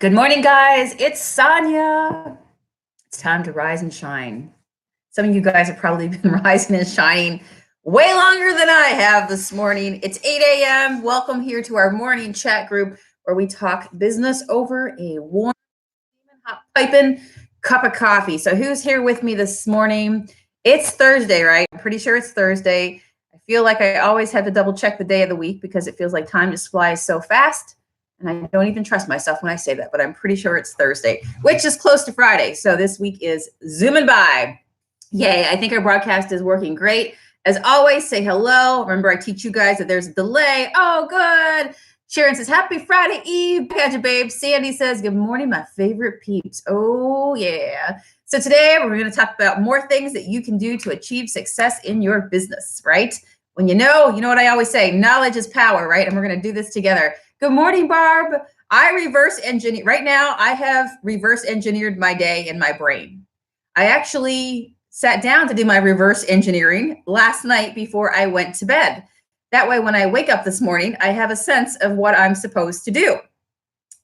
Good morning, guys. It's Sonia. It's time to rise and shine. Some of you guys have probably been rising and shining way longer than I have this morning. It's 8 a.m. Welcome here to our morning chat group where we talk business over a warm, hot piping cup of coffee. So who's here with me this morning? It's Thursday, right? I'm pretty sure it's Thursday. I feel like I always have to double check the day of the week because it feels like time just flies so fast. And I don't even trust myself when I say that, but I'm pretty sure it's Thursday, which is close to Friday. So this week is zooming by. Yay, I think our broadcast is working great. As always, say hello. Remember, I teach you guys that there's a delay. Oh, good. Sharon says, happy Friday Eve. Catch it, babe. Sandy says, good morning, my favorite peeps. Oh, yeah. So today we're going to talk about more things that you can do to achieve success in your business, right? When you know what I always say, knowledge is power, right? And we're going to do this together. Good morning, Barb. I reverse engineer. Right now, I have reverse engineered my day in my brain. I actually sat down to do my reverse engineering last night before I went to bed. That way, when I wake up this morning, I have a sense of what I'm supposed to do.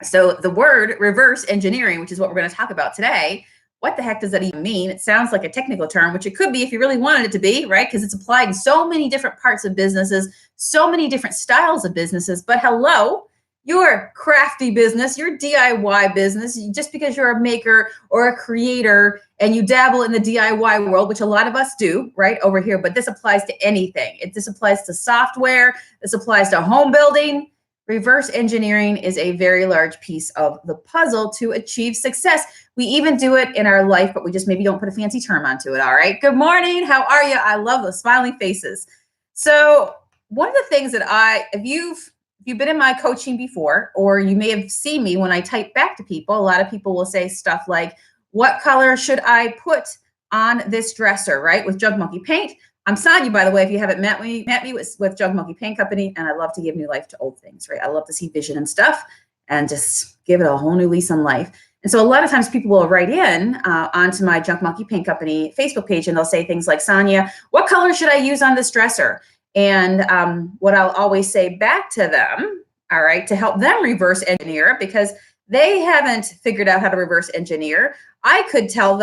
So the word reverse engineering, which is what we're going to talk about today, what the heck does that even mean? It sounds like a technical term, which it could be if you really wanted it to be, right? Because it's applied in so many different parts of businesses, so many different styles of businesses. But hello, your crafty business, your DIY business, just because you're a maker or a creator and you dabble in the DIY world, which a lot of us do right over here, but this applies to anything. This applies to software. This applies to home building. Reverse engineering is a very large piece of the puzzle to achieve success. We even do it in our life, but we just maybe don't put a fancy term onto it. All right. Good morning. How are you? I love the smiling faces. So one of the things that if you've been in my coaching before, or you may have seen me when I type back to people, a lot of people will say stuff like, what color should I put on this dresser, right? With Jug Monkey Paint. I'm Sonia, by the way, if you haven't met me with Jug Monkey Paint Company, and I love to give new life to old things, right? I love to see vision and stuff and just give it a whole new lease on life. And so a lot of times people will write in onto my Jug Monkey Paint Company Facebook page, and they'll say things like, Sonia, what color should I use on this dresser? And what I'll always say back to them, all right, to help them reverse engineer, because they haven't figured out how to reverse engineer. I could tell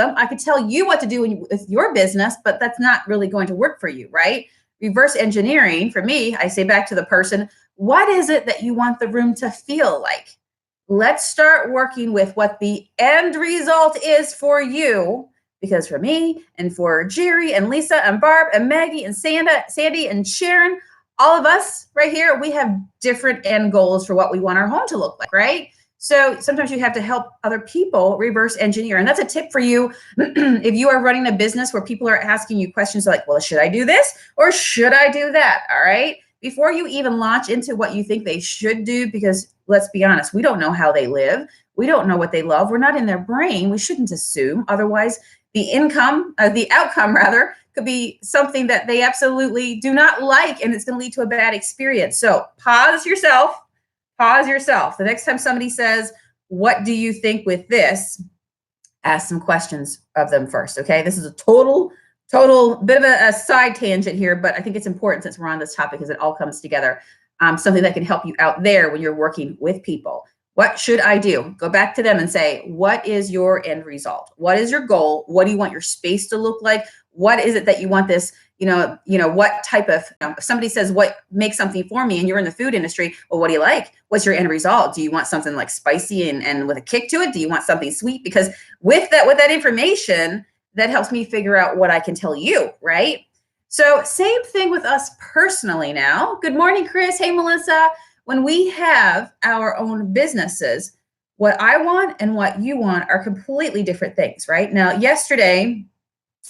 you what to do with your business, but that's not really going to work for you, right? Reverse engineering, for me, I say back to the person, what is it that you want the room to feel like? Let's start working with what the end result is for you. Because for me and for Jerry and Lisa and Barb and Maggie and Sandy and Sharon, all of us right here, we have different end goals for what we want our home to look like, right? So sometimes you have to help other people reverse engineer. And that's a tip for you if you are running a business where people are asking you questions like, well, should I do this or should I do that? All right. Before you even launch into what you think they should do, because let's be honest, we don't know how they live. We don't know what they love. We're not in their brain. We shouldn't assume. Otherwise, the outcome could be something that they absolutely do not like, and it's going to lead to a bad experience. So pause yourself. The next time somebody says, what do you think with this? Ask some questions of them first. Okay. This is a total bit of a side tangent here, but I think it's important since we're on this topic because it all comes together. Something that can help you out there when you're working with people. What should I do? Go back to them and say, what is your end result? What is your goal? What do you want your space to look like? What is it that you want this, what type of, if somebody says, what makes something for me and you're in the food industry, well, what do you like? What's your end result? Do you want something like spicy and with a kick to it? Do you want something sweet? Because with that information, that helps me figure out what I can tell you, right? So same thing with us personally now. Good morning, Chris. Hey, Melissa. When we have our own businesses, what I want and what you want are completely different things, right? Now, yesterday,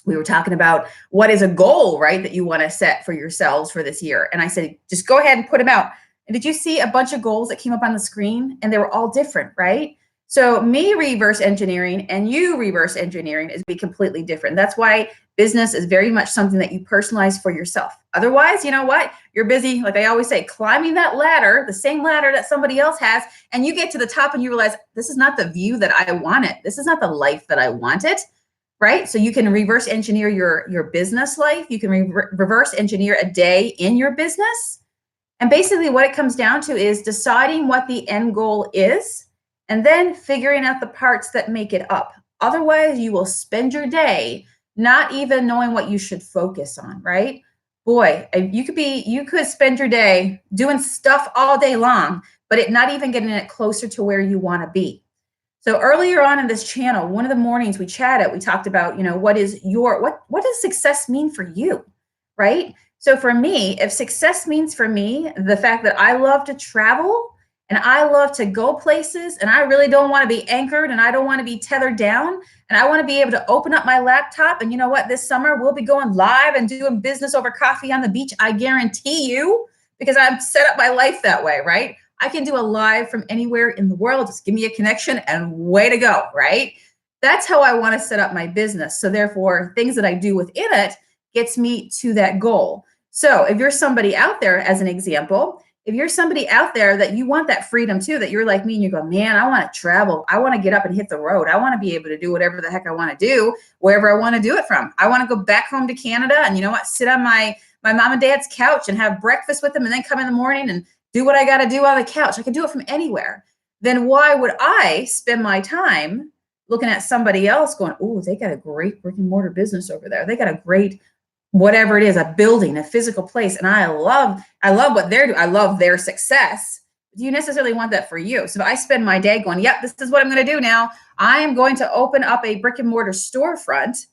we were talking about what is a goal, right, that you want to set for yourselves for this year. And I said, just go ahead and put them out. And did you see a bunch of goals that came up on the screen? And they were all different, right? So me reverse engineering and you reverse engineering is be completely different. That's why business is very much something that you personalize for yourself. Otherwise, you know what? You're busy, like I always say, climbing that ladder, the same ladder that somebody else has, and you get to the top and you realize this is not the view that I wanted. This is not the life that I wanted, right? So you can reverse engineer your business life. You can reverse engineer a day in your business. And basically what it comes down to is deciding what the end goal is and then figuring out the parts that make it up. Otherwise, you will spend your day not even knowing what you should focus on, right? Boy, you could spend your day doing stuff all day long, but it not even getting it closer to where you want to be. So earlier on in this channel, one of the mornings we chatted, we talked about, what does success mean for you, right? So for me, if success means for me the fact that I love to travel and I love to go places and I really don't want to be anchored and I don't want to be tethered down and I want to be able to open up my laptop and you know what, this summer we'll be going live and doing business over coffee on the beach, I guarantee you, because I've set up my life that way, right? I can do a live from anywhere in the world. Just give me a connection and way to go, right? That's how I want to set up my business. So therefore, things that I do within it gets me to that goal. So if you're somebody out there, as an example, if you're somebody out there that you want that freedom too, that you're like me and you go, man, I want to travel. I want to get up and hit the road. I want to be able to do whatever the heck I want to do, wherever I want to do it from. I want to go back home to Canada and you know what, sit on my mom and dad's couch and have breakfast with them and then come in the morning and do what I got to do on the couch. I can do it from anywhere. Then why would I spend my time looking at somebody else going, oh, they got a great brick and mortar business over there. They got a great whatever it is, a building, a physical place. And I love what they're doing. I love their success. Do you necessarily want that for you? So if I spend my day going, yep, this is what I'm going to do now. I am going to open up a brick and mortar storefront.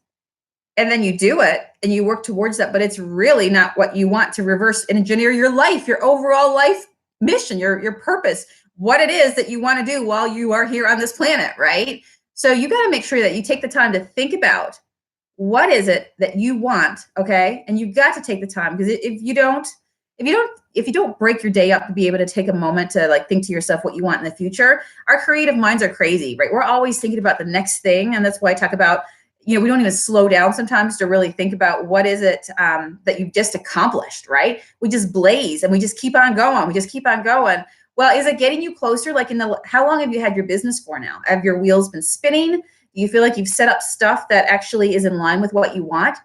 And then you do it and you work towards that, but it's really not what you want to reverse engineer your life, your overall life mission, your purpose, what it is that you want to do while you are here on this planet, right? So you got to make sure that you take the time to think about what is it that you want, okay? And you've got to take the time, because if you don't break your day up to be able to take a moment to like think to yourself what you want in the future, our creative minds are crazy, right? We're always thinking about the next thing. And that's why I talk about, we don't even slow down sometimes to really think about what is it that you've just accomplished, right? We just blaze and we just keep on going. We just keep on going. Well, is it getting you closer? Like how long have you had your business for now? Have your wheels been spinning? Do you feel like you've set up stuff that actually is in line with what you want?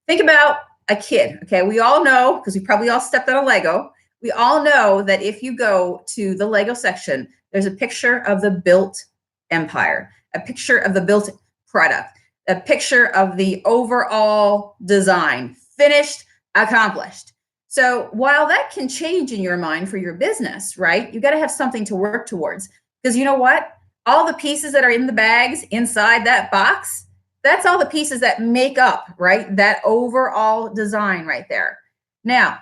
Think about a kid, okay? We all know, because we probably all stepped on a Lego, we all know that if you go to the Lego section, there's a picture of the built empire, a picture of the built product, a picture of the overall design, finished, accomplished. So while that can change in your mind for your business, right? You got to have something to work towards, because you know what? All the pieces that are in the bags inside that box, that's all the pieces that make up, right? That overall design right there. Now,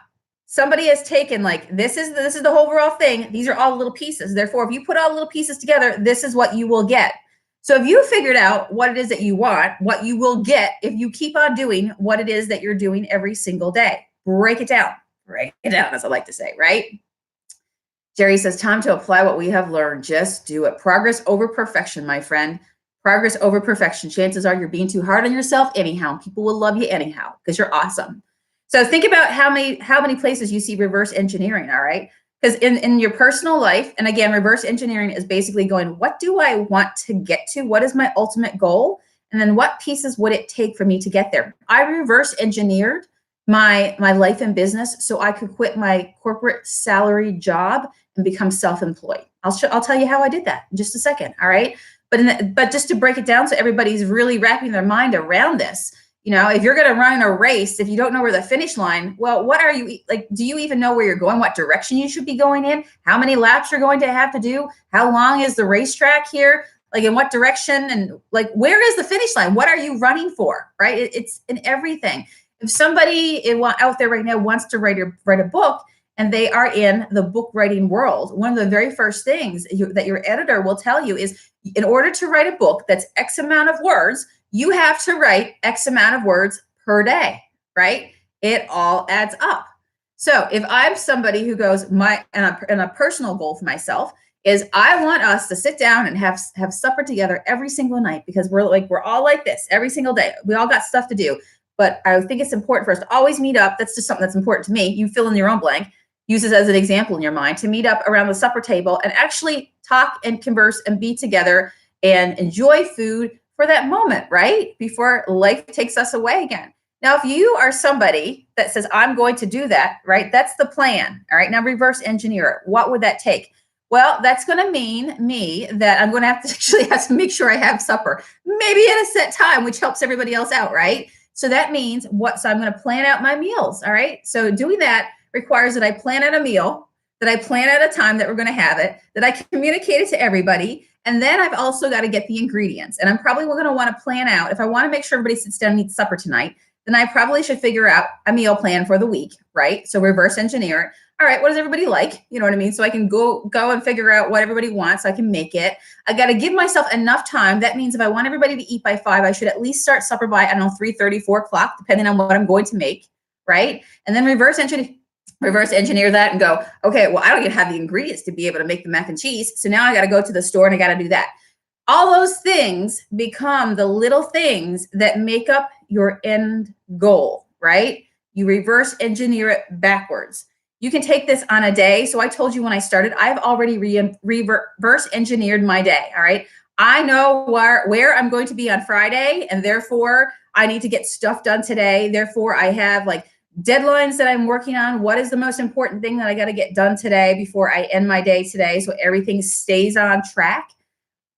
somebody has taken like, this is the overall thing. These are all little pieces. Therefore, if you put all the little pieces together, this is what you will get. So if you figured out what it is that you want, what you will get if you keep on doing what it is that you're doing every single day. Break it down, as I like to say, right? Jerry says, time to apply what we have learned. Just do it. Progress over perfection, my friend. Progress over perfection. Chances are you're being too hard on yourself anyhow. People will love you anyhow because you're awesome. So think about how many places you see reverse engineering, all right? Because in your personal life, and again, reverse engineering is basically going, what do I want to get to? What is my ultimate goal? And then what pieces would it take for me to get there? I reverse engineered my life and business so I could quit my corporate salary job and become self-employed. I'll tell you how I did that in just a second, all right? But just to break it down so everybody's really wrapping their mind around this, if you're going to run a race, if you don't know where the finish line, well, what are you like? Do you even know where you're going? What direction you should be going in? How many laps you're going to have to do? How long is the racetrack here? Like in what direction? And like, where is the finish line? What are you running for? Right? It's in everything. If somebody out there right now wants to write a book and they are in the book writing world, one of the very first things that your editor will tell you is, in order to write a book that's X amount of words, you have to write X amount of words per day, right? It all adds up. So if I'm somebody who goes, and a personal goal for myself is I want us to sit down and have supper together every single night, because we're all like this every single day. We all got stuff to do. But I think it's important for us to always meet up. That's just something that's important to me. You fill in your own blank. Use this as an example in your mind, to meet up around the supper table and actually talk and converse and be together and enjoy food for that moment, right? Before life takes us away again. Now, if you are somebody that says, I'm going to do that, right? That's the plan. All right. Now reverse engineer it. What would that take? Well, that's going to mean me that I'm going to have to actually have to make sure I have supper, maybe at a set time, which helps everybody else out, right? So that means what? So I'm going to plan out my meals. All right. So doing that requires that I plan out a meal, that I plan out a time that we're going to have it, that I communicate it to everybody. And then I've also got to get the ingredients. And I'm probably going to want to plan out, if I want to make sure everybody sits down and eats supper tonight, then I probably should figure out a meal plan for the week, right? So reverse engineer it. All right, what does everybody like? You know what I mean? So I can go and figure out what everybody wants. So I can make it. I got to give myself enough time. That means if I want everybody to eat by 5, I should at least start supper by, I don't know, 3:30, 4 o'clock, depending on what I'm going to make, right? And then reverse engineer that and go, okay, well, I don't even have the ingredients to be able to make the mac and cheese. So now I got to go to the store and I got to do that. All those things become the little things that make up your end goal, right? You reverse engineer it backwards. You can take this on a day. So I told you when I started, I've already reverse engineered my day. All right. I know where I'm going to be on Friday, and therefore I need to get stuff done today. Therefore, I have like deadlines that I'm working on. What is the most important thing that I got to get done today before I end my day today, so everything stays on track?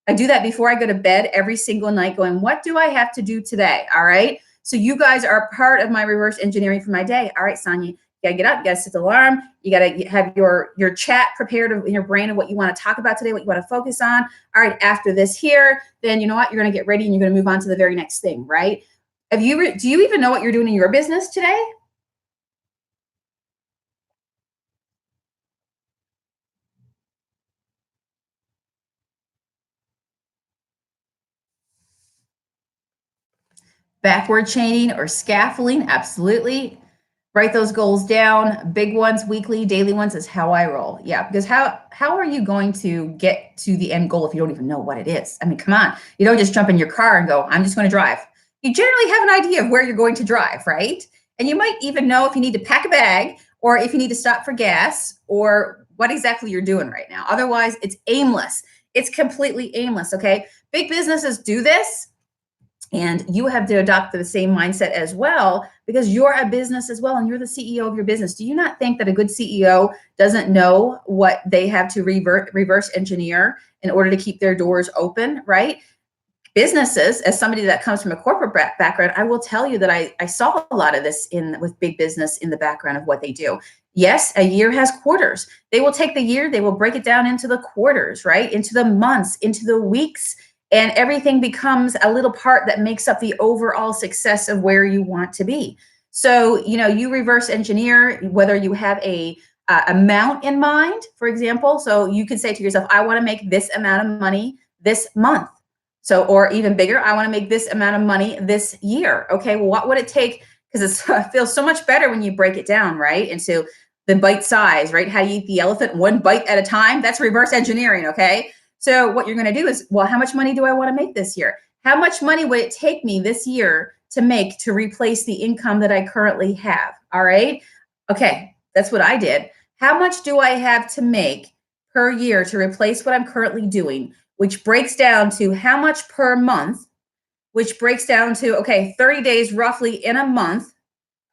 I do that before I go to bed every single night, going, what do I have to do today? All right. So you guys are part of my reverse engineering for my day. All right, Sonia, you gotta get up, you gotta set the alarm, you gotta have your chat prepared in your brain of what you want to talk about today, what you want to focus on. All right, after this here, then you know what, you're gonna get ready and you're gonna move on to the very next thing, right? Do you even know what you're doing in your business today? Backward chaining or scaffolding, absolutely. Write those goals down. Big ones, weekly, daily ones is how I roll. Yeah, because how are you going to get to the end goal if you don't even know what it is? I mean, come on. You don't just jump in your car and go, I'm just going to drive. You generally have an idea of where you're going to drive, right? And you might even know if you need to pack a bag or if you need to stop for gas or what exactly you're doing right now. Otherwise, it's aimless. It's completely aimless, okay? Big businesses do this, and you have to adopt the same mindset as well, because you're a business as well and you're the CEO of your business. Do you not think that a good CEO doesn't know what they have to reverse engineer in order to keep their doors open, right? Businesses, as somebody that comes from a corporate background, I will tell you that I saw a lot of this with big business in the background of what they do. Yes, a year has quarters. They will take the year, they will break it down into the quarters, right? Into the months, into the weeks, and everything becomes a little part that makes up the overall success of where you want to be. So, you reverse engineer whether you have a amount in mind, for example. So you can say to yourself, I want to make this amount of money this month. So, or even bigger, I want to make this amount of money this year. Okay, well, what would it take? Because it feels so much better when you break it down, right? Into the bite size, right? How you eat the elephant one bite at a time. That's reverse engineering, okay? So what you're going to do is, well, how much money do I want to make this year? How much money would it take me this year to replace the income that I currently have? All right. Okay, that's what I did. How much do I have to make per year to replace what I'm currently doing? Which breaks down to how much per month, which breaks down to, okay, 30 days roughly in a month.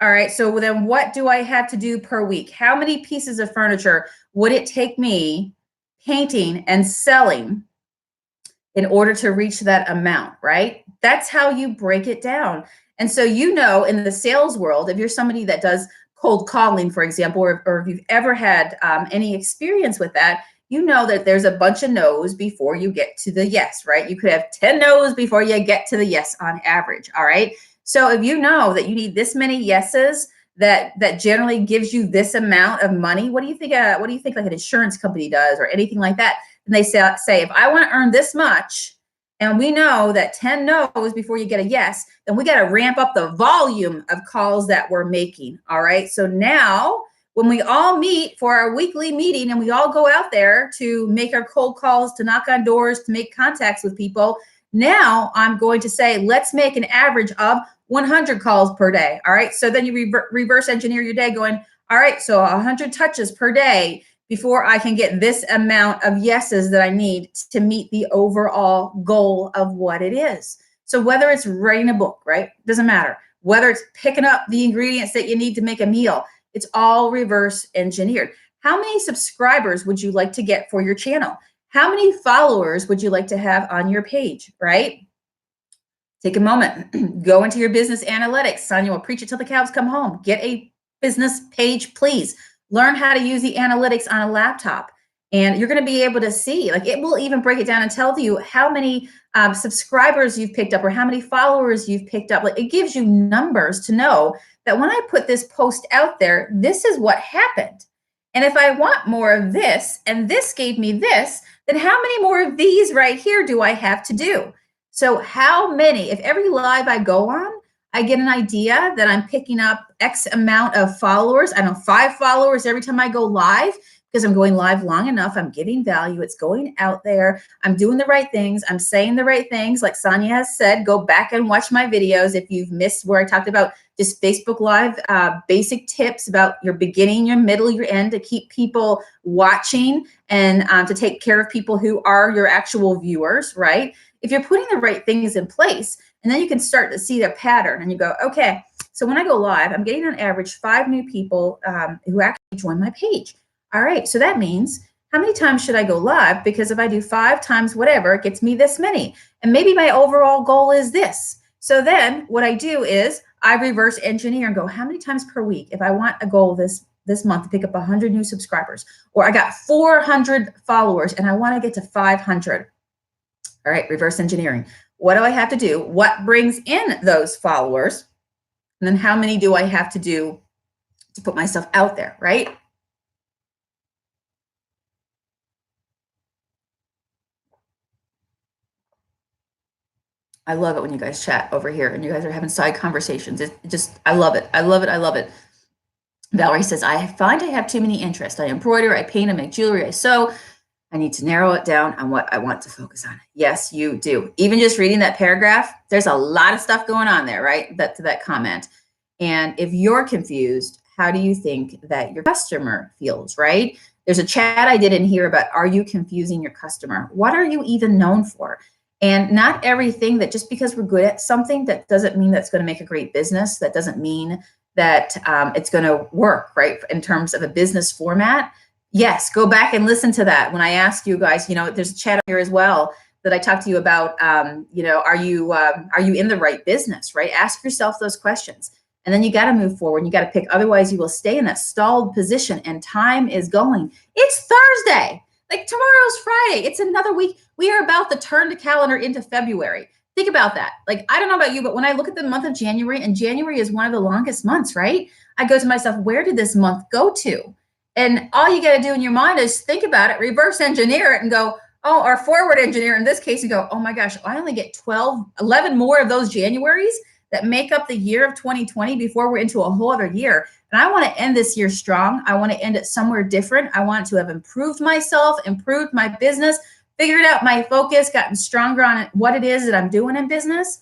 All right. So then what do I have to do per week? How many pieces of furniture would it take me painting and selling in order to reach that amount, right? That's how you break it down. And so, in the sales world, if you're somebody that does cold calling, for example, or if you've ever had any experience with that, you know that there's a bunch of no's before you get to the yes, right? You could have 10 no's before you get to the yes on average, all right? So if you know that you need this many yeses, that generally gives you this amount of money, what do you think like an insurance company does or anything like that? And they say if I want to earn this much, and we know that 10 no's before you get a yes, then we got to ramp up the volume of calls that we're making, all right? So now when we all meet for our weekly meeting and we all go out there to make our cold calls, to knock on doors, to make contacts with people, now I'm going to say, let's make an average of 100 calls per day. All right. So then you reverse engineer your day going, all right, so 100 touches per day before I can get this amount of yeses that I need to meet the overall goal of what it is. So whether it's writing a book, right? Doesn't matter. Whether it's picking up the ingredients that you need to make a meal, it's all reverse engineered. How many subscribers would you like to get for your channel? How many followers would you like to have on your page, right? Take a moment, go into your business analytics. Sonia will preach it till the cows come home. Get a business page, please. Learn how to use the analytics on a laptop. And you're going to be able to see, like it will even break it down and tell you how many subscribers you've picked up or how many followers you've picked up. Like it gives you numbers to know that when I put this post out there, this is what happened. And if I want more of this, and this gave me this, then how many more of these right here do I have to do? So how many, if every live I go on, I get an idea that I'm picking up X amount of followers, I don't know, 5 followers every time I go live, because I'm going live long enough, I'm giving value, it's going out there, I'm doing the right things, I'm saying the right things. Like Sonia has said, go back and watch my videos if you've missed where I talked about just Facebook Live, basic tips about your beginning, your middle, your end, to keep people watching and to take care of people who are your actual viewers, right? If you're putting the right things in place, and then you can start to see the pattern and you go, okay, so when I go live, I'm getting on average 5 new people who actually join my page. All right, so that means how many times should I go live? Because if I do 5 times whatever, it gets me this many. And maybe my overall goal is this. So then what I do is I reverse engineer and go, how many times per week? If I want a goal this month to pick up 100 new subscribers, or I got 400 followers and I want to get to 500. All right, reverse engineering. What do I have to do? What brings in those followers? And then how many do I have to do to put myself out there, right? I love it when you guys chat over here and you guys are having side conversations. It just, I love it. I love it. I love it. Valerie says, I find I have too many interests. I embroider, I paint, I make jewelry, I sew. I need to narrow it down on what I want to focus on. Yes, you do. Even just reading that paragraph, there's a lot of stuff going on there, right? That comment. And if you're confused, how do you think that your customer feels, right? There's a chat I did in here about, are you confusing your customer? What are you even known for? And not everything that just because we're good at something, that doesn't mean that's going to make a great business. That doesn't mean that it's going to work, right? In terms of a business format. Yes, go back and listen to that. When I asked you guys, there's a chat here as well that I talked to you about, are you in the right business, right? Ask yourself those questions. And then you got to move forward and you got to pick. Otherwise, you will stay in that stalled position and time is going. It's Thursday. Like tomorrow's Friday. It's another week. We are about to turn the calendar into February. Think about that. Like, I don't know about you, but when I look at the month of January, and January is one of the longest months, right? I go to myself, where did this month go to? And all you got to do in your mind is think about it, reverse engineer it and go, oh, or forward engineer in this case and go, oh my gosh, I only get 11 more of those Januaries that make up the year of 2020 before we're into a whole other year. And I want to end this year strong. I want to end it somewhere different. I want to have improved myself, improved my business, figured out my focus, gotten stronger on what it is that I'm doing in business.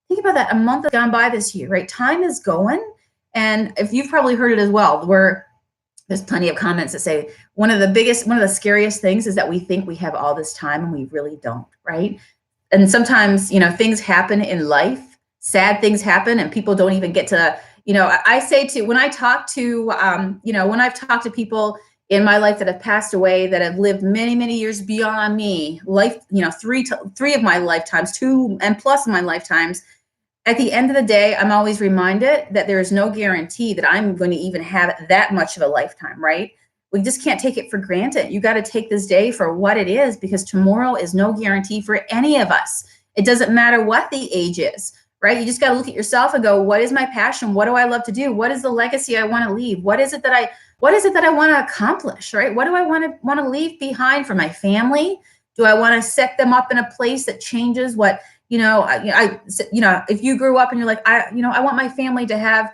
Think about that. A month has gone by this year, right? Time is going. And if you've probably heard it as well, there's plenty of comments that say one of the scariest things is that we think we have all this time and we really don't, right? And sometimes, things happen in life, sad things happen and people don't even get to, I say to, when I talk to, when I've talked to people in my life that have passed away, that have lived many, many years beyond me, three of my lifetimes, 2 and plus of my lifetimes, at the end of the day, I'm always reminded that there is no guarantee that I'm going to even have that much of a lifetime, right? We just can't take it for granted. You got to take this day for what it is, because tomorrow is no guarantee for any of us. It doesn't matter what the age is, right? You just got to look at yourself and go, what is my passion? What do I love to do? What is the legacy I want to leave? What is it that I want to accomplish, right? What do I want to leave behind for my family? Do I want to set them up in a place that changes what, if you grew up and you're like, I want my family to have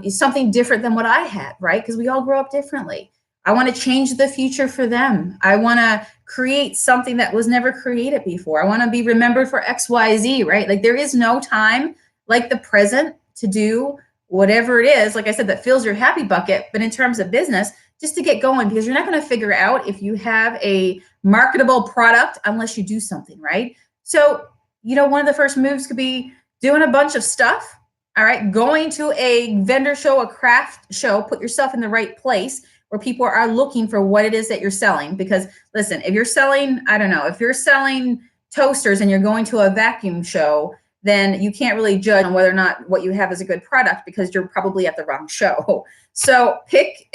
something different than what I had, right? Because we all grow up differently. I want to change the future for them. I want to create something that was never created before. I want to be remembered for X, Y, Z, right? Like there is no time like the present to do whatever it is, like I said, that fills your happy bucket. But in terms of business, just to get going, because you're not going to figure out if you have a marketable product unless you do something, right? So, one of the first moves could be doing a bunch of stuff. All right. Going to a vendor show, a craft show, put yourself in the right place where people are looking for what it is that you're selling. Because listen, if you're selling, I don't know, if you're selling toasters and you're going to a vacuum show, then you can't really judge on whether or not what you have is a good product because you're probably at the wrong show. So pick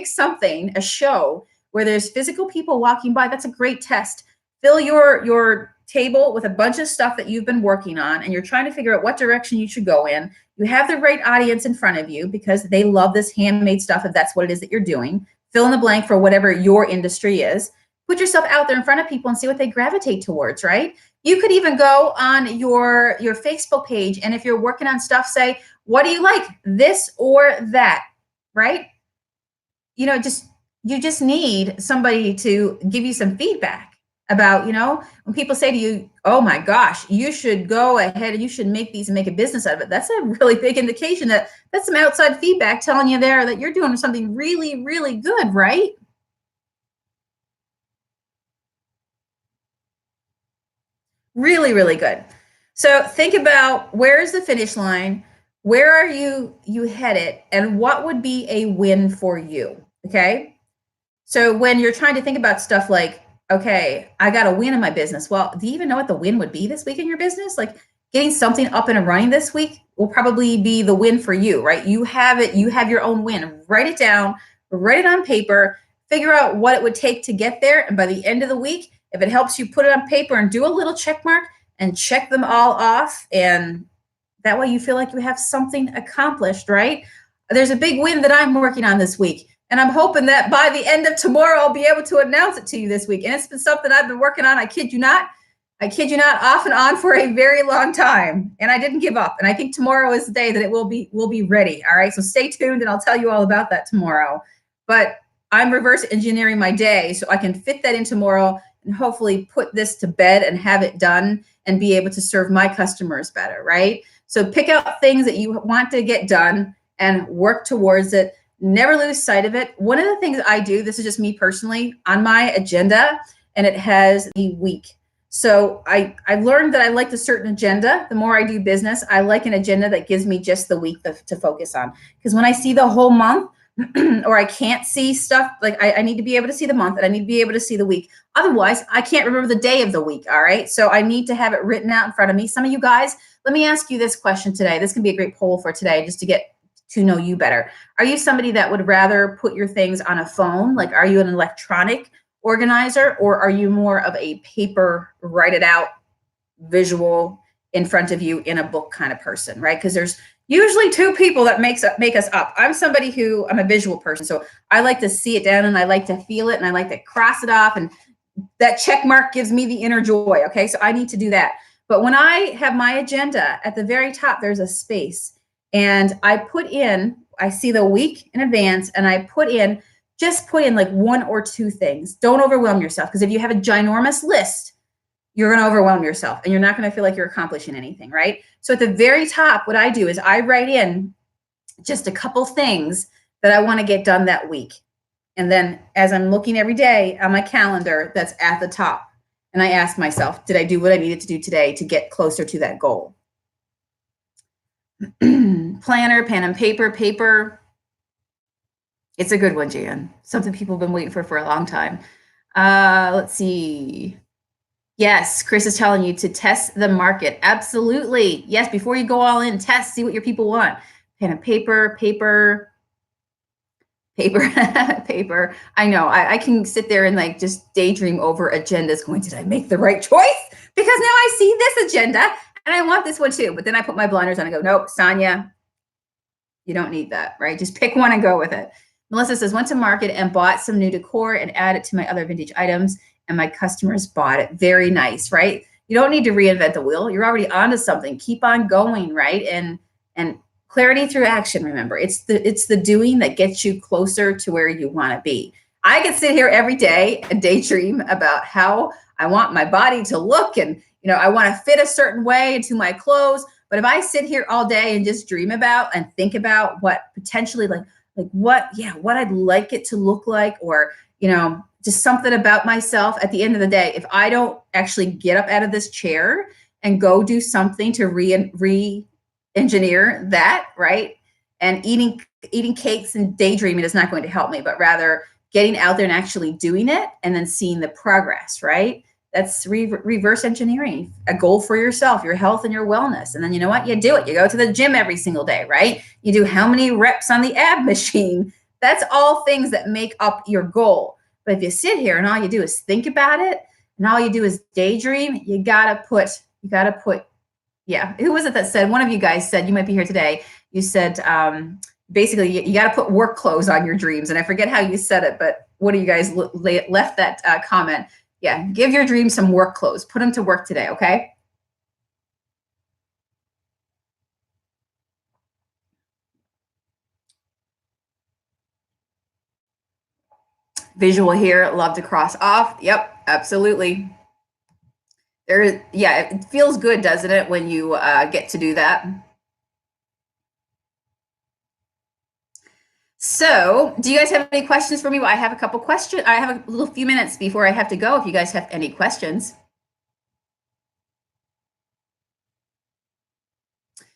something, a show where there's physical people walking by. That's a great test. Fill your table with a bunch of stuff that you've been working on, and you're trying to figure out what direction you should go in. You have the right audience in front of you because they love this handmade stuff if that's what it is that you're doing. Fill in the blank for whatever your industry is. Put yourself out there in front of people and see what they gravitate towards, right? You could even go on your Facebook page, and if you're working on stuff, say, what do you like, this or that, right? You know, you just need somebody to give you some feedback about, when people say to you, oh my gosh, you should go ahead and you should make these and make a business out of it. That's a really big indication that that's some outside feedback telling you there that you're doing something really, really good, right? Really, really good. So think about, where's the finish line? Where are you headed? And what would be a win for you? Okay. So when you're trying to think about stuff like, okay, I got a win in my business. Well, do you even know what the win would be this week in your business? Like getting something up and running this week will probably be the win for you, right? You have it, you have your own win. Write it down, write it on paper, figure out what it would take to get there. And by the end of the week, if it helps you put it on paper and do a little check mark and check them all off, and that way you feel like you have something accomplished, right? There's a big win that I'm working on this week. And I'm hoping that by the end of tomorrow, I'll be able to announce it to you this week. And it's been something I've been working on. I kid you not, off and on for a very long time. And I didn't give up. And I think tomorrow is the day that it will be ready. All right. So stay tuned and I'll tell you all about that tomorrow. But I'm reverse engineering my day so I can fit that in tomorrow and hopefully put this to bed and have it done and be able to serve my customers better. Right. So pick out things that you want to get done and work towards it. Never lose sight of it. One of the things I do, this is just me personally, on my agenda, and it has the week. So I learned that I like a certain agenda. The more I do business, I like an agenda that gives me just the week to focus on. Because when I see the whole month, or I can't see stuff, like I need to be able to see the month and I need to be able to see the week. Otherwise, I can't remember the day of the week, all right? So I need to have it written out in front of me. Some of you guys, let me ask you this question today. This can be a great poll for today just to get to know you better. Are you somebody that would rather put your things on a phone? Like, are you an electronic organizer, or are you more of a paper, write it out, visual in front of you in a book kind of person, right? Because there's usually two people that make us up. I'm a visual person. So I like to see it down and I like to feel it and I like to cross it off. And that check mark gives me the inner joy. Okay. So I need to do that. But when I have my agenda at the very top, there's a space. And I see the week in advance and I put in like one or two things. Don't overwhelm yourself, because if you have a ginormous list, you're going to overwhelm yourself and you're not going to feel like you're accomplishing anything, right? So at the very top, what I do is I write in just a couple things that I want to get done that week. And then as I'm looking every day on my calendar, that's at the top. And I ask myself, did I do what I needed to do today to get closer to that goal? Planner, pen and paper. It's a good one, Jan. Something people have been waiting for a long time. Let's see. Yes, Chris is telling you to test the market. Absolutely. Yes, before you go all in, test, see what your people want. Pen and paper. I know. I can sit there and like just daydream over agendas going, did I make the right choice? Because now I see this agenda and I want this one too. But then I put my blinders on and go, nope, Sonia, you don't need that, right? Just pick one and go with it. Melissa says, went to market and bought some new decor and added to my other vintage items, and my customers bought it. Very nice, right? You don't need to reinvent the wheel. You're already onto something. Keep on going, right? And clarity through action, remember. It's the doing that gets you closer to where you want to be. I can sit here every day and daydream about how I want my body to look, and I want to fit a certain way into my clothes. But if I sit here all day and just dream about and think about what potentially what I'd like it to look like, or, just something about myself, at the end of the day, if I don't actually get up out of this chair and go do something to re-engineer that, right? And eating cakes and daydreaming is not going to help me, but rather getting out there and actually doing it and then seeing the progress, right? That's reverse engineering a goal for yourself, your health and your wellness. And then you know what? You do it. You go to the gym every single day, right? You do how many reps on the ab machine? That's all things that make up your goal. But if you sit here and all you do is think about it and all you do is daydream, you gotta put, yeah. Who was it that said, one of you guys said, you might be here today. You said, basically you got to put work clothes on your dreams. And I forget how you said it, but one of you guys left that comment. Yeah. Give your dreams some work clothes, put them to work today. Okay. Visual here. Love to cross off. Yep. Absolutely. Yeah, it feels good, doesn't it, when you get to do that? So, do you guys have any questions for me? Well, I have a couple questions. I have a little few minutes before I have to go. If you guys have any questions.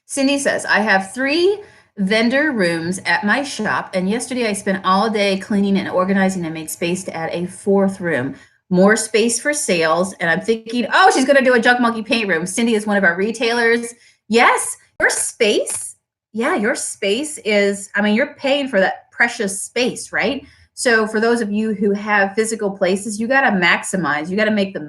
Cindy says, I have 3 vendor rooms at my shop, and yesterday I spent all day cleaning and organizing and made space to add a 4th room. More space for sales, and I'm thinking, oh, she's going to do a Junk Monkey paint room. Cindy is one of our retailers. Yes, your space. Yeah, your space is, I mean, you're paying for that precious space, right? So for those of you who have physical places, you got to maximize. You got to make the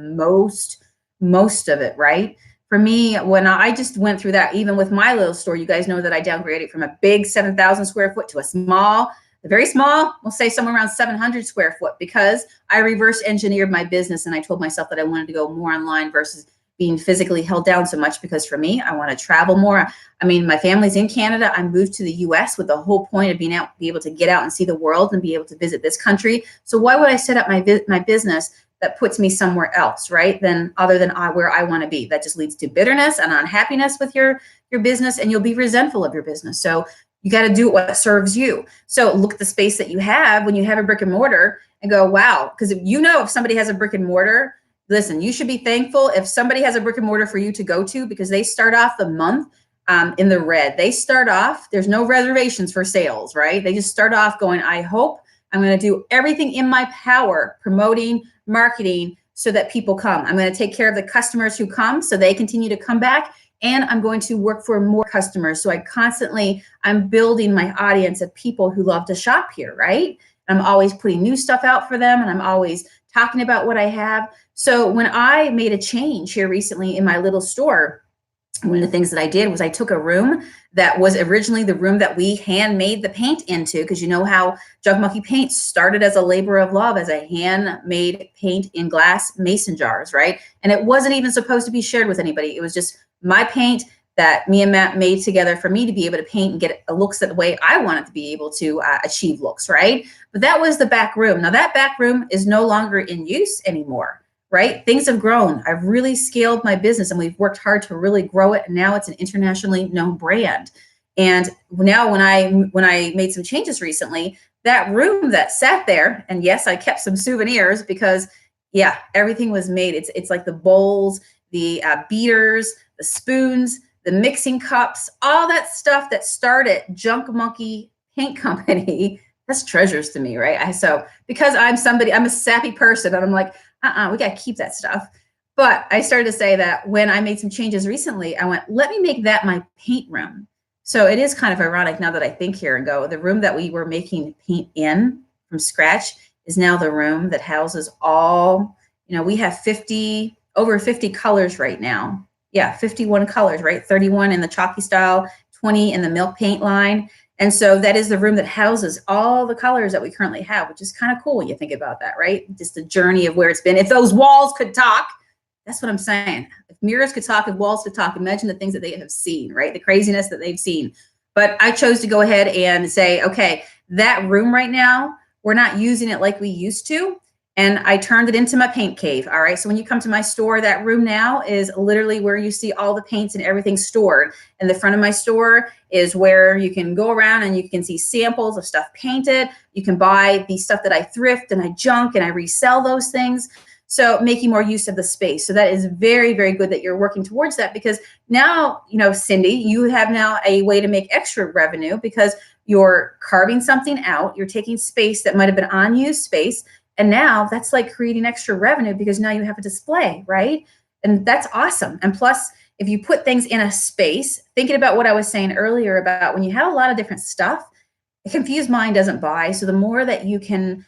most of it, right? For me, when I just went through that, even with my little store, you guys know that I downgraded from a big 7,000 square foot to a small, very small, we'll say somewhere around 700 square foot, because I reverse engineered my business and I told myself that I wanted to go more online versus being physically held down so much, because for me, I want to travel more. I mean, my family's in Canada. I moved to the US with the whole point of be able to get out and see the world and be able to visit this country. So why would I set up my business that puts me somewhere else, right? Then other than where I want to be? That just leads to bitterness and unhappiness with your business, and you'll be resentful of your business. So you got to do what serves you. So look at the space that you have when you have a brick and mortar and go, wow. Because if somebody has a brick and mortar, listen, you should be thankful if somebody has a brick and mortar for you to go to, because they start off the month in the red. They start off, there's no reservations for sales, right? They just start off going, I hope I'm going to do everything in my power, promoting, marketing, so that people come. I'm going to take care of the customers who come so they continue to come back. And I'm going to work for more customers. So I'm building my audience of people who love to shop here, right? I'm always putting new stuff out for them, and I'm always talking about what I have. So when I made a change here recently in my little store, one of the things that I did was I took a room that was originally the room that we handmade the paint into, because you know how Junk Monkey Paint started as a labor of love, as a handmade paint in glass mason jars, right? And it wasn't even supposed to be shared with anybody. It was just my paint that me and Matt made together for me to be able to paint and get looks the way I wanted to be able to achieve looks, right? But that was the back room. Now that back room is no longer in use anymore, right? Things have grown. I've really scaled my business, and we've worked hard to really grow it. And now it's an internationally known brand. And now when I made some changes recently, that room that sat there, and yes, I kept some souvenirs because yeah, everything was made. It's like the bowls, the beaters, the spoons, the mixing cups, all that stuff that started Junk Monkey Paint Company. That's treasures to me, right? So because I'm a sappy person, and I'm like, we got to keep that stuff. But I started to say that when I made some changes recently, I went, let me make that my paint room. So it is kind of ironic now that I think here and go, the room that we were making paint in from scratch is now the room that houses all, we have over 50 colors right now. Yeah, 51 colors, right? 31 in the chalky style, 20 in the milk paint line. And so that is the room that houses all the colors that we currently have, which is kind of cool when you think about that, right? Just the journey of where it's been. If those walls could talk, that's what I'm saying. If mirrors could talk, if walls could talk, imagine the things that they have seen, right? The craziness that they've seen. But I chose to go ahead and say, okay, that room right now, we're not using it like we used to. And I turned it into my paint cave. All right. So when you come to my store, that room now is literally where you see all the paints and everything stored. And the front of my store is where you can go around and you can see samples of stuff painted. You can buy the stuff that I thrift and I junk and I resell those things. So making more use of the space. So that is very, very good that you're working towards that, because now, Cindy, you have now a way to make extra revenue because you're carving something out. You're taking space that might have been unused space. And now that's like creating extra revenue because now you have a display, right? And that's awesome. And plus, if you put things in a space, thinking about what I was saying earlier about when you have a lot of different stuff, a confused mind doesn't buy. So the more that you can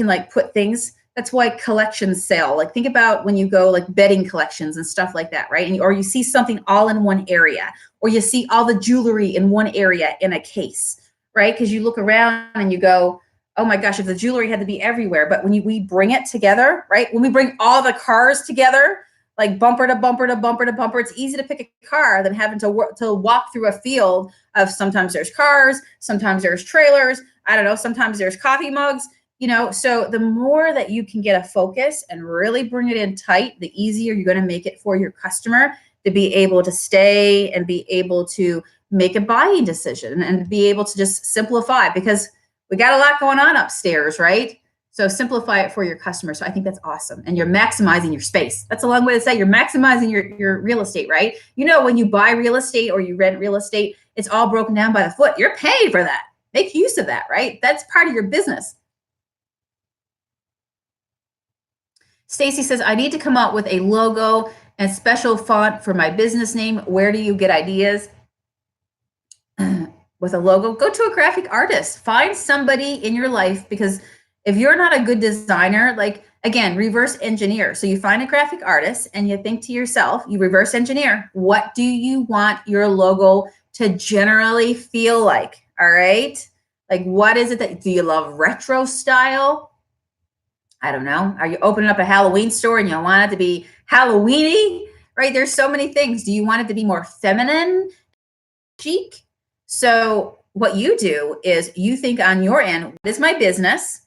like put things, that's why collections sell. Like think about when you go like bedding collections and stuff like that, right? Or you see something all in one area, or you see all the jewelry in one area in a case, right? Because you look around and you go, oh my gosh, if the jewelry had to be everywhere. But when we bring it together, right? When we bring all the cars together, like bumper to bumper to bumper to bumper, it's easy to pick a car than having to walk through a field of sometimes there's cars, sometimes there's trailers, I don't know, sometimes there's coffee mugs, so the more that you can get a focus and really bring it in tight, the easier you're going to make it for your customer to be able to stay and be able to make a buying decision and be able to just simplify, because we got a lot going on upstairs, right? So simplify it for your customers. So I think that's awesome. And you're maximizing your space. That's a long way to say you're maximizing your real estate, right? When you buy real estate or you rent real estate, it's all broken down by the foot. You're paying for that. Make use of that, right? That's part of your business. Stacy says, I need to come up with a logo and special font for my business name. Where do you get ideas? With a logo, go to a graphic artist. Find somebody in your life, because if you're not a good designer, like again, reverse engineer. So you find a graphic artist and you think to yourself, you reverse engineer, what do you want your logo to generally feel like? All right. Like, what is it do you love retro style? I don't know. Are you opening up a Halloween store and you want it to be Halloweeny, right? There's so many things. Do you want it to be more feminine, chic? So what you do is you think on your end, what is my business?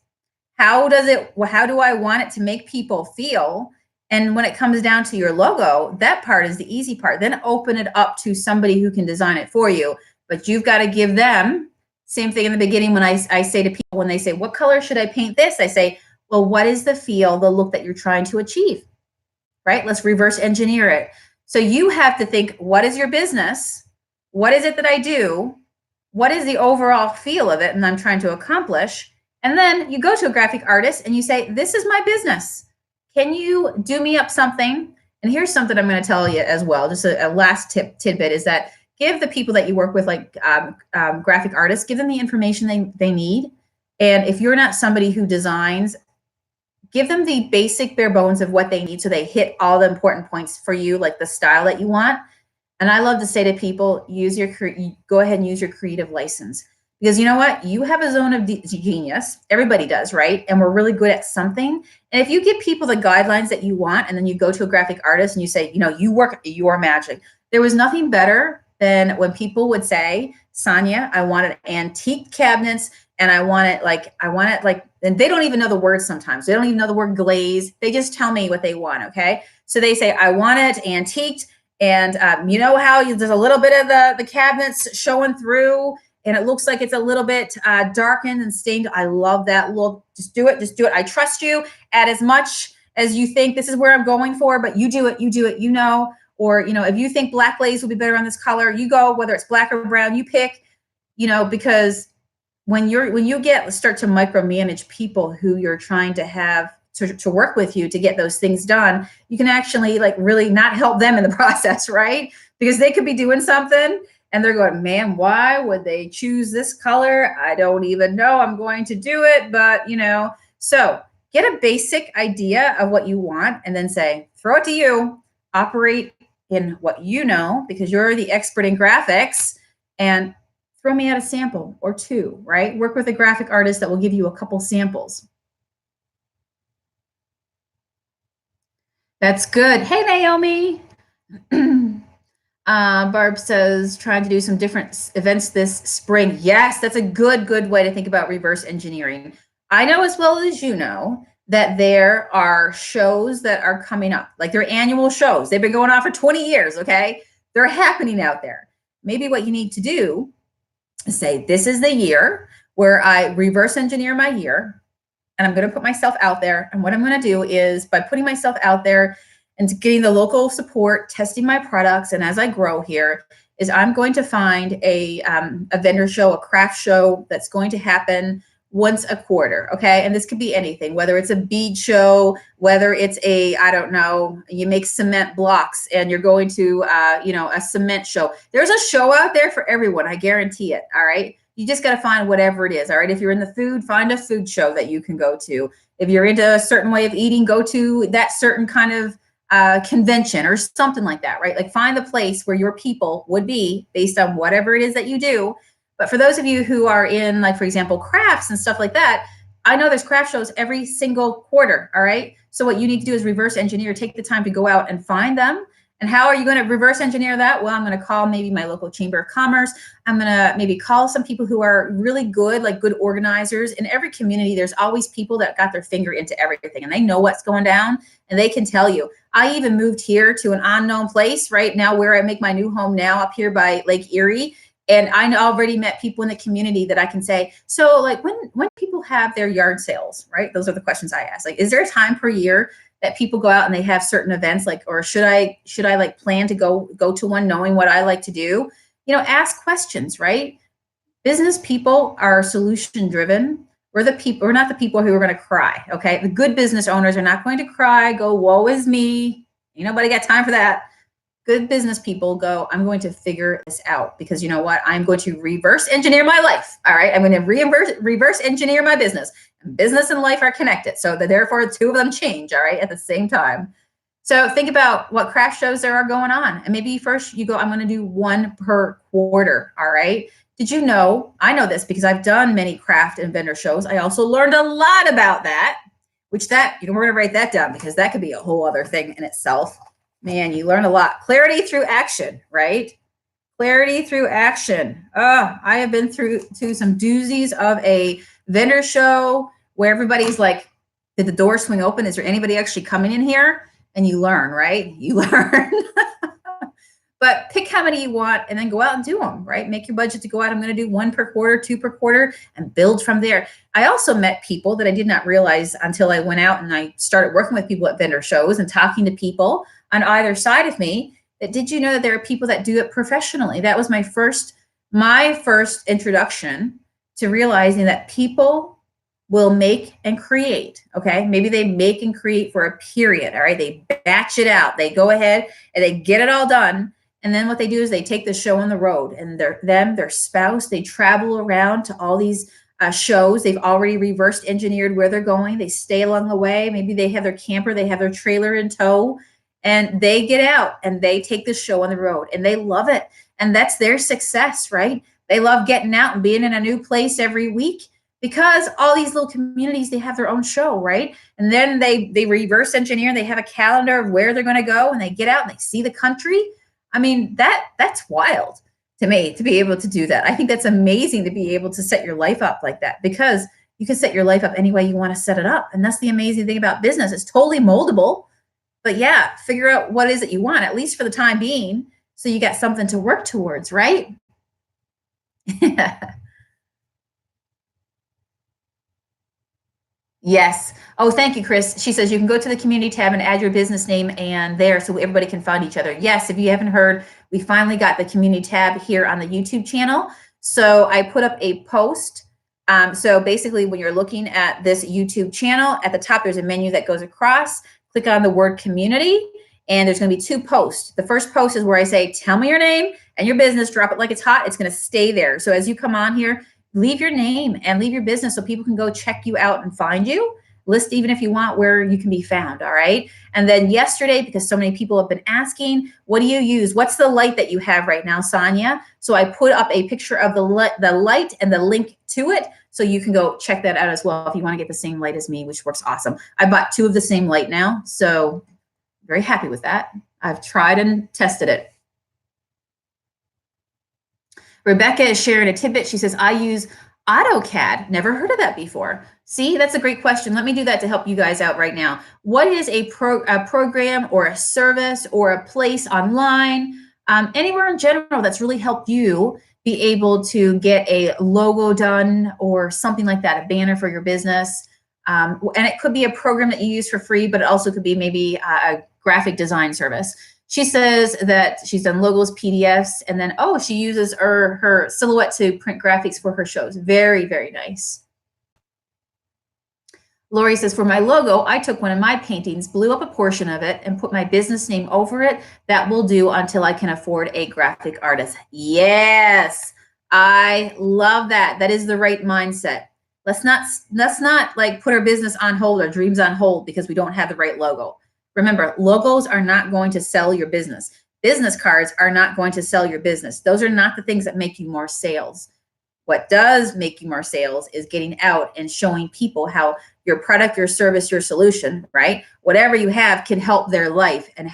How do I want it to make people feel? And when it comes down to your logo, that part is the easy part. Then open it up to somebody who can design it for you. But you've got to give them, same thing in the beginning when I say to people, when they say, what color should I paint this? I say, well, what is the feel, the look that you're trying to achieve, right? Let's reverse engineer it. So you have to think, what is your business? What is it that I do? What is the overall feel of it and I'm trying to accomplish? And then you go to a graphic artist and you say, this is my business. Can you do me up something? And here's something I'm going to tell you as well. Just a last tidbit is that give the people that you work with, like graphic artists, give them the information they need. And if you're not somebody who designs, give them the basic bare bones of what they need so they hit all the important points for you, like the style that you want. And I love to say to people, go ahead and use your creative license. Because you know what? You have a zone of genius. Everybody does, right? And we're really good at something. And if you give people the guidelines that you want, and then you go to a graphic artist and you say, you work your magic. There was nothing better than when people would say, Sonia, I wanted antique cabinets, and I want it like, and they don't even know the word sometimes. They don't even know the word glaze. They just tell me what they want, okay? So they say, I want it antiqued, and you know how there's a little bit of the cabinets showing through, and it looks like it's a little bit darkened and stained. I love that look. Just do it. I trust you. Add as much as you think this is where I'm going for, but you do it. Or, if you think black glaze will be better on this color, you go, whether it's black or brown, you pick, because when you start to micromanage people who you're trying to have to work with you to get those things done, you can actually really not help them in the process, right? Because they could be doing something and they're going, man, why would they choose this color? I don't even know. I'm going to do it, but so get a basic idea of what you want and then say, throw it to you, operate in what you know, because you're the expert in graphics, and throw me out a sample or two, right? Work with a graphic artist that will give you a couple samples. That's good. Hey, Naomi. Barb says, trying to do some different events this spring. Yes, that's a good way to think about reverse engineering. I know as well as you know that there are shows that are coming up, like they're annual shows. They've been going on for 20 years, okay? They're happening out there. Maybe what you need to do is say, this is the year where I reverse engineer my year, and I'm going to put myself out there. And what I'm going to do is, by putting myself out there and getting the local support, testing my products, and as I grow here, is I'm going to find a vendor show, a craft show that's going to happen once a quarter. Okay. And this could be anything, whether it's a bead show, whether it's I don't know, you make cement blocks and you're going to, a cement show. There's a show out there for everyone. I guarantee it. All right. You just got to find whatever it is. All right. If you're in the food, find a food show that you can go to. If you're into a certain way of eating, go to that certain kind of convention or something like that, right? Like find the place where your people would be based on whatever it is that you do. But for those of you who are in, like, for example, crafts and stuff like that, I know there's craft shows every single quarter. All right. So what you need to do is reverse engineer, take the time to go out and find them. And how are you going to reverse engineer that? Well, I'm going to call maybe my local chamber of commerce. I'm going to maybe call some people who are really good, like good organizers. In every community, there's always people that got their finger into everything and they know what's going down and they can tell you. I even moved here to an unknown place right now where I make my new home now up here by Lake Erie. And I already met people in the community that I can say, so like when people have their yard sales, right? Those are the questions I ask. Like, is there a time per year that people go out and they have certain events, like, or should I like plan to go to one knowing what I like to do? Ask questions, right? Business people are solution driven. We're not the people who are going to cry. Okay. The good business owners are not going to cry, go, woe is me. Ain't nobody got time for that. Good business people go, I'm going to figure this out because you know what? I'm going to reverse engineer my life. All right. I'm going to reverse engineer my business. And business and life are connected. So that therefore two of them change. All right. At the same time. So think about what craft shows there are going on. And maybe first you go, I'm going to do one per quarter. All right. Did you know, I know this because I've done many craft and vendor shows. I also learned a lot about that, we're going to write that down because that could be a whole other thing in itself. Man, you learn a lot. Clarity through action, right? Clarity through action. I have been through some doozies of a vendor show where everybody's like, did the door swing open? Is there anybody actually coming in here? And you learn, right? You learn. But pick how many you want and then go out and do them, right? Make your budget to go out. I'm going to do one per quarter, two per quarter, and build from there. I also met people that I did not realize until I went out and I started working with people at vendor shows and talking to people on either side of me. That did you know that there are people that do it professionally? That was my first introduction to realizing that people will make and create. Okay. Maybe they make and create for a period. All right. They batch it out. They go ahead and they get it all done. And then what they do is they take the show on the road and their spouse, they travel around to all these shows. They've already reversed engineered where they're going. They stay along the way. Maybe they have their camper, they have their trailer in tow, and they get out and they take the show on the road and they love it. And that's their success, right? They love getting out and being in a new place every week because all these little communities, they have their own show, right? And then they reverse engineer and they have a calendar of where they're going to go and they get out and they see the country. I mean, that's wild to me to be able to do that. I think that's amazing to be able to set your life up like that because you can set your life up any way you want to set it up. And that's the amazing thing about business. It's totally moldable, but yeah, figure out what it is that you want, at least for the time being. So you got something to work towards, right? Yes. Oh, thank you, Chris. She says you can go to the community tab and add your business name and there so everybody can find each other. Yes, if you haven't heard, we finally got the community tab here on the YouTube channel. So I put up a post. So basically when you're looking at this YouTube channel, at the top, there's a menu that goes across. Click on the word community and there's going to be two posts. The first post is where I say, tell me your name and your business, drop it like it's hot. It's going to stay there. So as you come on here, leave your name and leave your business so people can go check you out and find you. List even if you want where you can be found. All right. And then yesterday, because so many people have been asking, what do you use? What's the light that you have right now, Sonia? So I put up a picture of the light and the link to it. So you can go check that out as well if you want to get the same light as me, which works awesome. I bought two of the same light now. So very happy with that. I've tried and tested it. Rebecca is sharing a tidbit. She says, I use AutoCAD. Never heard of that before. See, that's a great question. Let me do that to help you guys out right now. What is a program or a service or a place online, anywhere in general that's really helped you be able to get a logo done or something like that, a banner for your business? And it could be a program that you use for free, but it also could be maybe a graphic design service. She says that she's done logos, PDFs, and then, she uses her Silhouette to print graphics for her shows. Very, very nice. Lori says, for my logo, I took one of my paintings, blew up a portion of it, and put my business name over it. That will do until I can afford a graphic artist. Yes, I love that. That is the right mindset. Let's not like put our business on hold or dreams on hold because we don't have the right logo. Remember, logos are not going to sell your business. Business cards are not going to sell your business. Those are not the things that make you more sales. What does make you more sales is getting out and showing people how your product, your service, your solution, right? Whatever you have can help their life and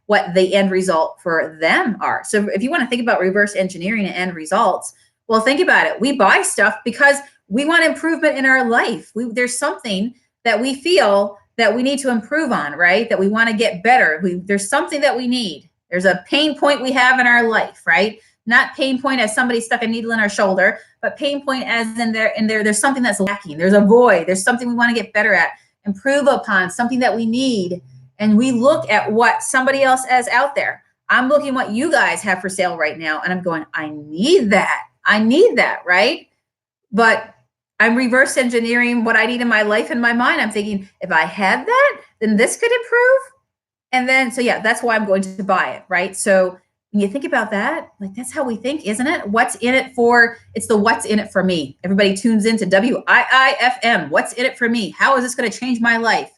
what the end result for them are. So if you want to think about reverse engineering and end results, well, think about it. We buy stuff because we want improvement in our life. There's something that we feel that we need to improve on, right? That we want to get better. There's something that we need. There's a pain point we have in our life, right? Not pain point as somebody stuck a needle in our shoulder, but pain point as there's something that's lacking. There's a void. There's something we want to get better at, improve upon, something that we need. And we look at what somebody else has out there. I'm looking at what you guys have for sale right now, and I'm going, I need that. I need that, right? But I'm reverse engineering what I need in my life and my mind. I'm thinking, if I had that, then this could improve. And then, so yeah, that's why I'm going to buy it, right? So when you think about that, like that's how we think, isn't it? What's in it for, it's the what's in it for me. Everybody tunes into WIIFM. What's in it for me? How is this going to change my life?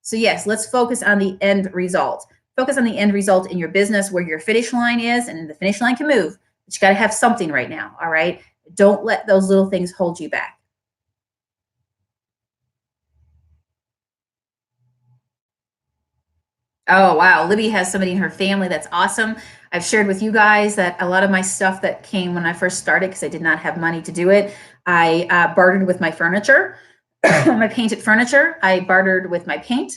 So yes, let's focus on the end result. Focus on the end result in your business where your finish line is, and the finish line can move, but you got to have something right now, all right? Don't let those little things hold you back. Oh, wow. Libby has somebody in her family. That's awesome. I've shared with you guys that a lot of my stuff that came when I first started, because I did not have money to do it, I bartered with my furniture, my painted furniture. I bartered with my paint.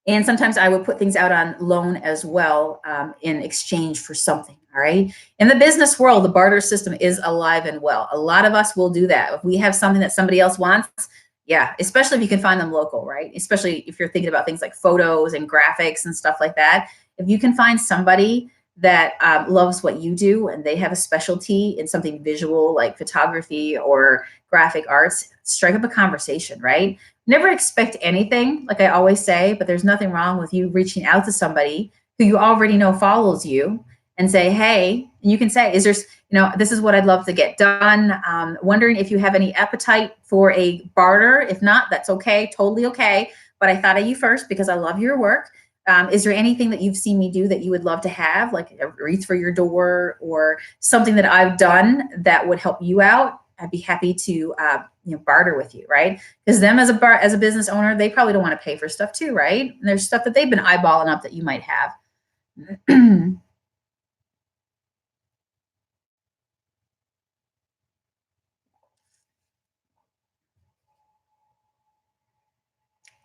And sometimes I would put things out on loan as well in exchange for something. All right. In the business world, the barter system is alive and well. A lot of us will do that. If we have something that somebody else wants, yeah, especially if you can find them local, right? Especially if you're thinking about things like photos and graphics and stuff like that. If you can find somebody that loves what you do and they have a specialty in something visual like photography or graphic arts, strike up a conversation, right? Never expect anything, like I always say, but there's nothing wrong with you reaching out to somebody who you already know follows you and say, hey, and you can say, is there, this is what I'd love to get done. Wondering if you have any appetite for a barter. If not, that's okay, totally okay. But I thought of you first because I love your work. Is there anything that you've seen me do that you would love to have, like a wreath for your door or something that I've done that would help you out? I'd be happy to barter with you, right? Because them as a business owner, they probably don't want to pay for stuff too, right? And there's stuff that they've been eyeballing up that you might have.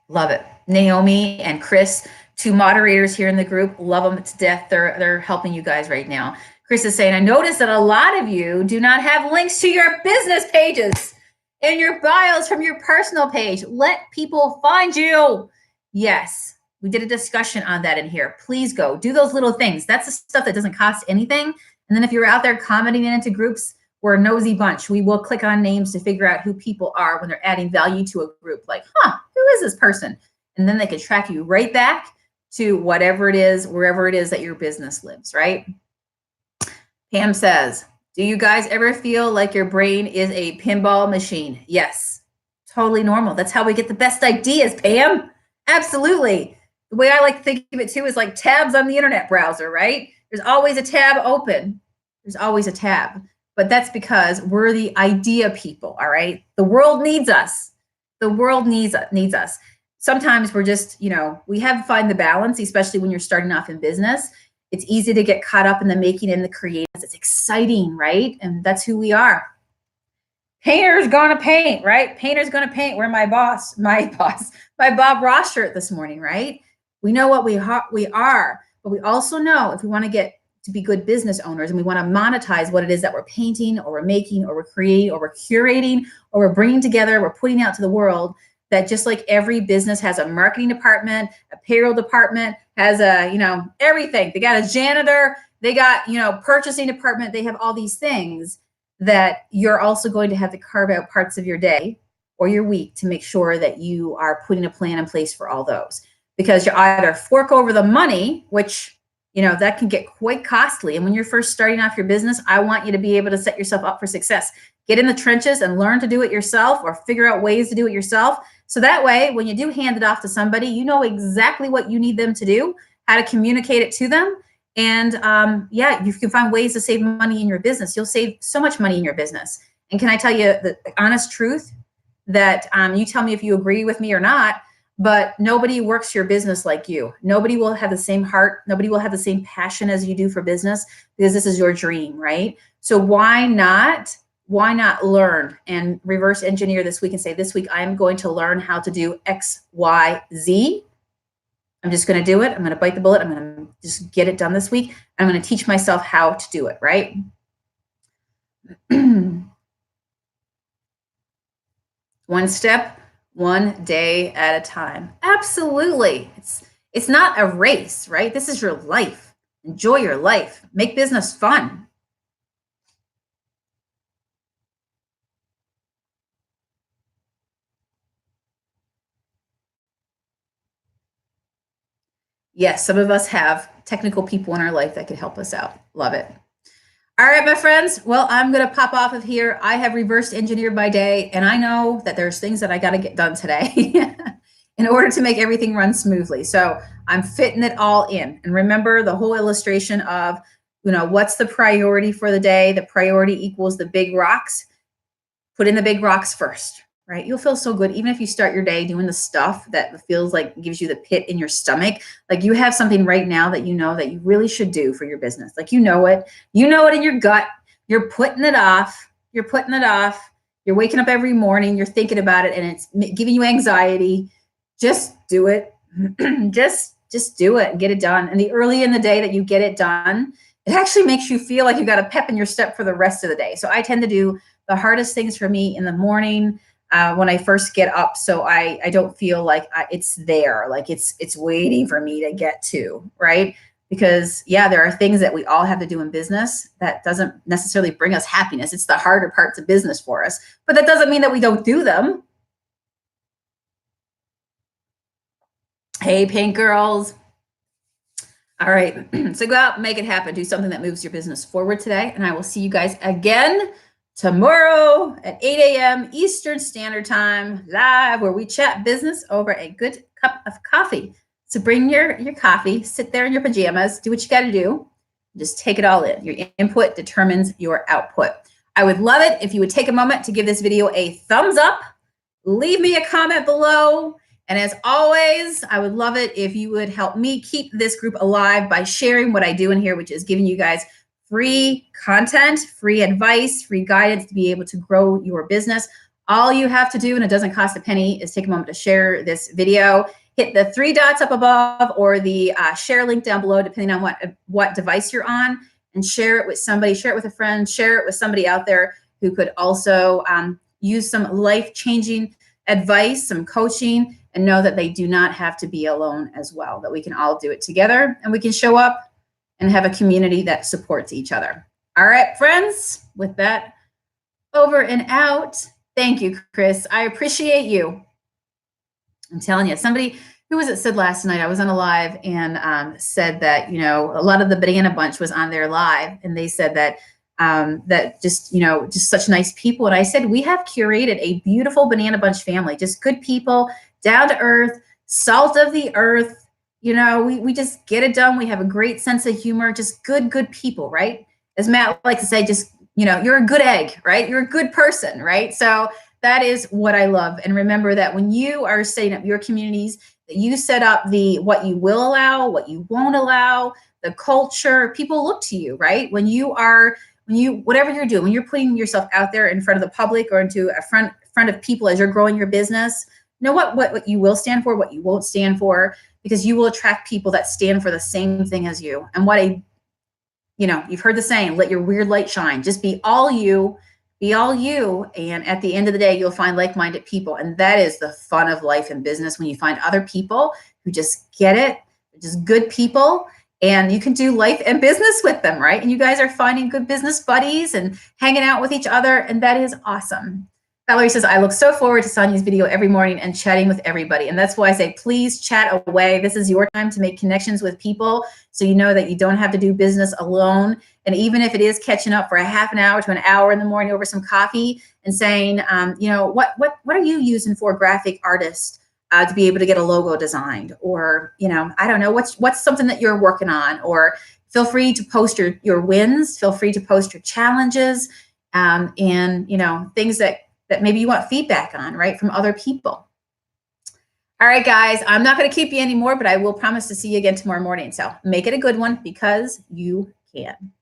Love it. Naomi and Chris, two moderators here in the group, love them to death. They're helping you guys right now. Chris is saying, I noticed that a lot of you do not have links to your business pages in your bios from your personal page. Let people find you. Yes, we did a discussion on that in here. Please go do those little things. That's the stuff that doesn't cost anything. And then if you're out there commenting into groups, we're a nosy bunch. We will click on names to figure out who people are when they're adding value to a group. Like, who is this person? And then they can track you right back to whatever it is, wherever it is that your business lives, right? Pam says, do you guys ever feel like your brain is a pinball machine? Yes, totally normal. That's how we get the best ideas, Pam. Absolutely. The way I like to think of it too is like tabs on the internet browser, right? There's always a tab open. There's always a tab. But that's because we're the idea people, all right? The world needs us. The world needs us. Sometimes we're just, we have to find the balance, especially when you're starting off in business. It's easy to get caught up in the making and the creating. It's exciting, right? And that's who we are. Painter's gonna paint, right? Painter's gonna paint. We're my Bob Ross shirt this morning, right? We know what we are, but we also know if we want to get to be good business owners, and we want to monetize what it is that we're painting or we're making or we're creating or we're curating or we're bringing together, we're putting out to the world, that just like every business has a marketing department, a payroll department, has a, everything. They got a janitor, they got, purchasing department, they have all these things that you're also going to have to carve out parts of your day or your week to make sure that you are putting a plan in place for all those. Because you either fork over the money, which that can get quite costly. And when you're first starting off your business, I want you to be able to set yourself up for success. Get in the trenches and learn to do it yourself, or figure out ways to do it yourself. So that way, when you do hand it off to somebody, you know exactly what you need them to do, how to communicate it to them. And you can find ways to save money in your business. You'll save so much money in your business. And can I tell you the honest truth that you tell me if you agree with me or not, but nobody works your business like you. Nobody will have the same heart. Nobody will have the same passion as you do for business, because this is your dream, right? So why not learn and reverse engineer this week and say, this week I'm going to learn how to do X, Y, Z. I'm just going to do it. I'm going to bite the bullet. I'm going to just get it done this week. I'm going to teach myself how to do it, right? One step, one day at a time. Absolutely. It's not a race, right? This is your life. Enjoy your life. Make business fun. Yes, some of us have technical people in our life that could help us out. Love it. All right, my friends. Well, I'm going to pop off of here. I have reversed engineered my day, and I know that there's things that I got to get done today in order to make everything run smoothly. So I'm fitting it all in. And remember the whole illustration of, what's the priority for the day? The priority equals the big rocks. Put in the big rocks first, right? You'll feel so good. Even if you start your day doing the stuff that feels like gives you the pit in your stomach, like you have something right now that you know that you really should do for your business. Like, you know it in your gut. You're putting it off. You're waking up every morning. You're thinking about it and it's giving you anxiety. Just do it. just do it and get it done. And the early in the day that you get it done, it actually makes you feel like you got a pep in your step for the rest of the day. So I tend to do the hardest things for me in the morning when I first get up, so I don't feel like it's there, like it's waiting for me to get to, right? Because there are things that we all have to do in business that doesn't necessarily bring us happiness. It's the harder parts of business for us, but that doesn't mean that we don't do them. Hey, Pink Girls. All right, so go out and make it happen. Do something that moves your business forward today, and I will see you guys again tomorrow at 8 a.m. Eastern Standard Time, live, where we chat business over a good cup of coffee. So bring your coffee, sit there in your pajamas, do what you got to do. Just take it all in. Your input determines your output. I would love it if you would take a moment to give this video a thumbs up, leave me a comment below. And as always, I would love it if you would help me keep this group alive by sharing what I do in here, which is giving you guys free content, free advice, free guidance to be able to grow your business. All you have to do, and it doesn't cost a penny, is take a moment to share this video. Hit the 3 dots up above or the share link down below, depending on what device you're on, and share it with somebody, share it with a friend, share it with somebody out there who could also use some life-changing advice, some coaching, and know that they do not have to be alone as well, that we can all do it together and we can show up and have a community that supports each other. All right, friends, with that, over and out. Thank you, Chris. I appreciate you. I'm telling you, somebody, who was it, said last night, I was on a live and said that, a lot of the Banana Bunch was on their live, and they said that just such nice people. And I said, we have curated a beautiful Banana Bunch family, just good people, down to earth, salt of the earth. We just get it done. We have a great sense of humor, just good people, right? As Matt likes to say, just, you're a good egg, right? You're a good person, right? So that is what I love. And remember that when you are setting up your communities, that you set up what you will allow, what you won't allow, the culture, people look to you, right? Whatever you're doing, when you're putting yourself out there in front of the public or into a front of people as you're growing your business, know what you will stand for, what you won't stand for, because you will attract people that stand for the same thing as you. And what a you know, you've heard the saying, let your weird light shine. Just be all you, be all you. And at the end of the day, you'll find like-minded people. And that is the fun of life and business, when you find other people who just get it, just good people, and you can do life and business with them, right? And you guys are finding good business buddies and hanging out with each other. And that is awesome. Valerie says, I look so forward to Sonia's video every morning and chatting with everybody. And that's why I say, please chat away. This is your time to make connections with people, so you know that you don't have to do business alone. And even if it is catching up for a half an hour to an hour in the morning over some coffee and saying, you know, what are you using for graphic artists to be able to get a logo designed? Or, you know, I don't know, what's something that you're working on? Or feel free to post your wins. Feel free to post your challenges, and, you know, things that maybe you want feedback on, right, from other people. All right, guys, I'm not going to keep you anymore, but I will promise to see you again tomorrow morning. So make it a good one, because you can.